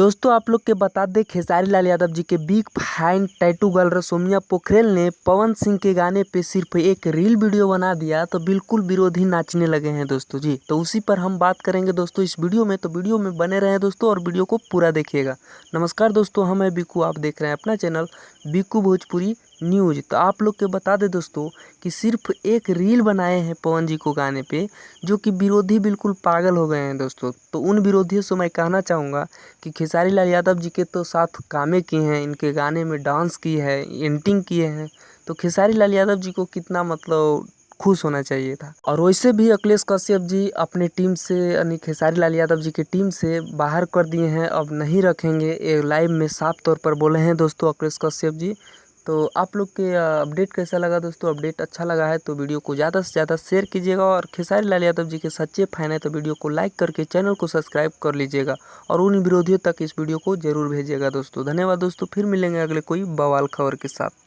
दोस्तों आप लोग के बता दें खेसारी लाल यादव जी के big fan tattoo girl Soumya Pokhrel ने पवन सिंह के गाने पे सिर्फ एक रील वीडियो बना दिया तो बिल्कुल विरोधी नाचने लगे हैं दोस्तों जी। तो उसी पर हम बात करेंगे दोस्तों इस वीडियो में, तो वीडियो में बने रहें दोस्तों और वीडियो को पूरा देखिएगा। नमस्कार दोस्तों, हम हैं बिक्कू, आप देख रहे हैं अपना चैनल बिक्कू भोजपुरी न्यूज़। तो आप लोग के बता दें दोस्तों कि सिर्फ एक रील बनाए हैं पवन जी को गाने पे, जो कि विरोधी बिल्कुल पागल हो गए हैं दोस्तों। तो उन विरोधियों से मैं कहना चाहूँगा कि खेसारी लाल यादव जी के तो साथ कामें किए हैं, इनके गाने में डांस की है, एंटिंग किए हैं, तो खेसारी लाल यादव जी को कितना मतलब खुश होना चाहिए था। और वैसे भी अखिलेश कश्यप जी अपनी टीम से यानी खेसारी लाल यादव जी की टीम से बाहर कर दिए हैं, अब नहीं रखेंगे, ये लाइव में साफ तौर पर बोले हैं दोस्तों अखिलेश कश्यप जी। तो आप लोग के अपडेट कैसा लगा दोस्तों? अपडेट अच्छा लगा है तो वीडियो को ज़्यादा से ज़्यादा शेयर कीजिएगा, और खेसारी लाल यादव जी के सच्चे फैन है तो वीडियो को लाइक करके चैनल को सब्सक्राइब कर लीजिएगा, और उन विरोधियों तक इस वीडियो को जरूर भेजिएगा दोस्तों। धन्यवाद दोस्तों, फिर मिलेंगे अगले कोई बवाल खबर के साथ।